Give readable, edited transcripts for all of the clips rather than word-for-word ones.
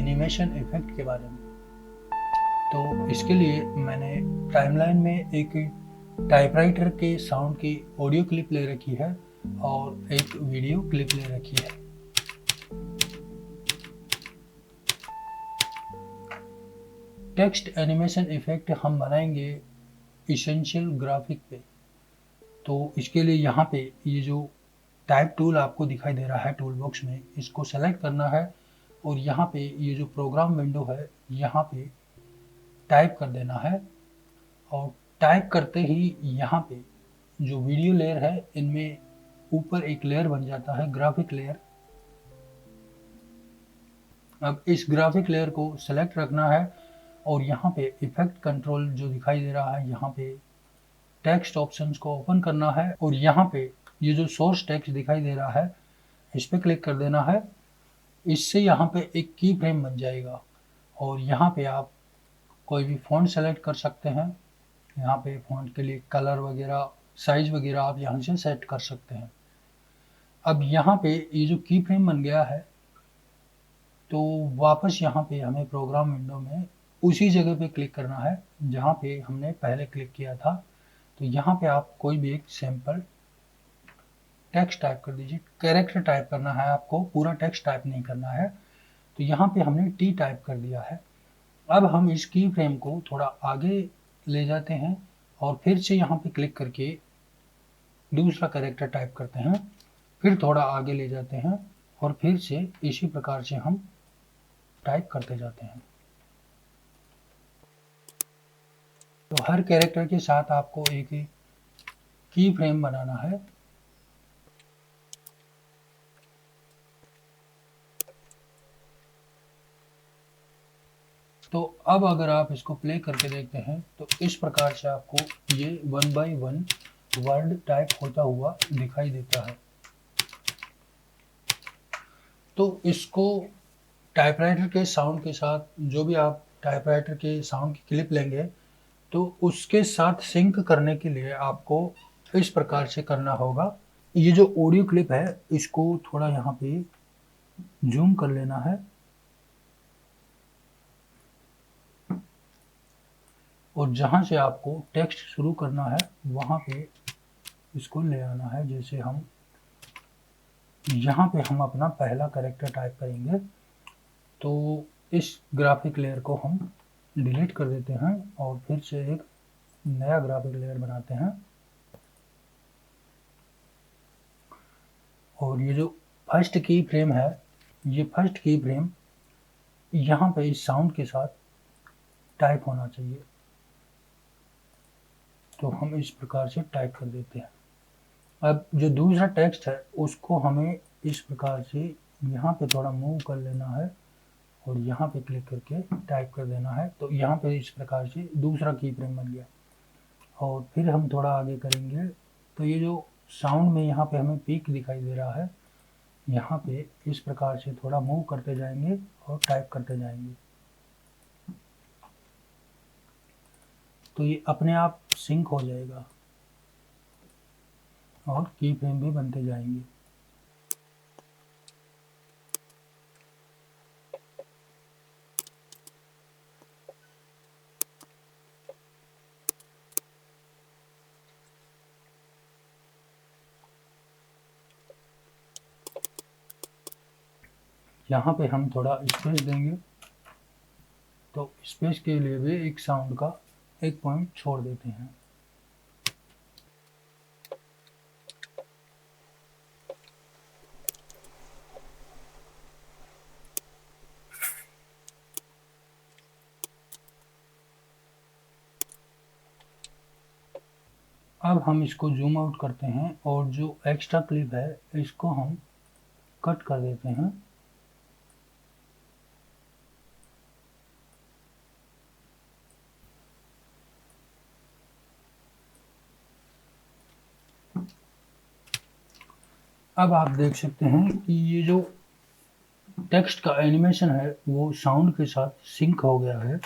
Animation effect के बारे में। तो इसके लिए मैंने टाइमलाइन में एक टाइपराइटर के साउंड की ऑडियो क्लिप ले रखी है और एक वीडियो क्लिप ले रखी है। टेक्स्ट एनिमेशन इफेक्ट हम बनाएंगे इसेंशियल ग्राफिक पे। तो इसके लिए यहाँ पे ये जो टाइप टूल आपको दिखाई दे रहा है टूल बॉक्स में, इसको सेलेक्ट करना है और यहाँ पे ये जो प्रोग्राम विंडो है यहाँ पे टाइप कर देना है। और टाइप करते ही यहाँ पे जो वीडियो लेयर है इनमें ऊपर एक लेयर बन जाता है ग्राफिक लेयर। अब इस ग्राफिक लेयर को सेलेक्ट रखना है और यहाँ पे इफेक्ट कंट्रोल जो दिखाई दे रहा है यहाँ पे टेक्स्ट ऑप्शंस को ओपन करना है और यहाँ पे ये जो सोर्स टेक्स्ट दिखाई दे रहा है इस पर क्लिक कर देना है। इससे यहाँ पे एक की फ्रेम बन जाएगा और यहाँ पे आप कोई भी फ़ॉन्ट सेलेक्ट कर सकते हैं। यहाँ पे फ़ॉन्ट के लिए कलर वगैरह साइज वगैरह आप यहाँ से सेट कर सकते हैं। अब यहाँ पे ये जो की फ्रेम बन गया है तो वापस यहाँ पे हमें प्रोग्राम विंडो में उसी जगह पे क्लिक करना है जहाँ पे हमने पहले क्लिक किया था। तो यहाँ पे आप कोई भी एक सैम्पल टेक्स्ट टाइप कर दीजिए। कैरेक्टर टाइप करना है आपको, पूरा टेक्स्ट टाइप नहीं करना है। तो यहाँ पे हमने टी टाइप कर दिया है। अब हम इस की फ्रेम को थोड़ा आगे ले जाते हैं और फिर से यहाँ पे क्लिक करके दूसरा कैरेक्टर टाइप करते हैं, फिर थोड़ा आगे ले जाते हैं और फिर से इसी प्रकार से हम टाइप करते जाते हैं। तो हर कैरेक्टर के साथ आपको एक की फ्रेम बनाना है। तो अब अगर आप इसको प्ले करके देखते हैं तो इस प्रकार से आपको ये 1 बाय 1 वर्ड टाइप होता हुआ दिखाई देता है। तो इसको टाइपराइटर के साउंड के साथ, जो भी आप टाइपराइटर के साउंड की क्लिप लेंगे तो उसके साथ सिंक करने के लिए आपको इस प्रकार से करना होगा। ये जो ऑडियो क्लिप है इसको थोड़ा यहाँ पे जूम कर लेना है और जहाँ से आपको टेक्स्ट शुरू करना है वहाँ पे इसको ले आना है। जैसे हम यहाँ पे हम अपना पहला कैरेक्टर टाइप करेंगे तो इस ग्राफिक लेयर को हम डिलीट कर देते हैं और फिर से एक नया ग्राफिक लेयर बनाते हैं। और ये जो फर्स्ट की फ्रेम है, ये फर्स्ट की फ्रेम यहाँ पे इस साउंड के साथ टाइप होना चाहिए। तो हम इस प्रकार से टाइप कर देते हैं। अब जो दूसरा टेक्स्ट है उसको हमें इस प्रकार से यहाँ पे थोड़ा मूव कर लेना है और यहाँ पे क्लिक करके टाइप कर देना है। तो यहाँ पे इस प्रकार से दूसरा की फ्रेम बन गया। और फिर हम थोड़ा आगे करेंगे तो ये जो साउंड में यहाँ पे हमें पीक दिखाई दे रहा है, यहाँ पे इस प्रकार से थोड़ा मूव करते जाएंगे और टाइप करते जाएंगे तो ये अपने आप सिंक हो जाएगा और की फ्रेम भी बनते जाएंगे। यहाँ पे हम थोड़ा स्पेस देंगे तो स्पेस के लिए भी एक साउंड का एक पॉइंट छोड़ देते हैं। अब हम इसको जूम आउट करते हैं और जो एक्स्ट्रा क्लिप है इसको हम कट कर देते हैं। अब आप देख सकते हैं कि ये जो टेक्स्ट का एनिमेशन है वो साउंड के साथ सिंक हो गया है।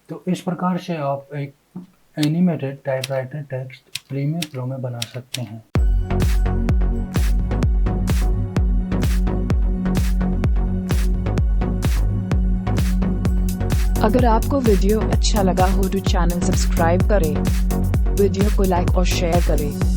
तो इस प्रकार से आप एक animated typewriter text premiere pro में बना सकते हैं। अगर आपको वीडियो अच्छा लगा हो तो चैनल सब्सक्राइब करें, वीडियो को लाइक और शेयर करें।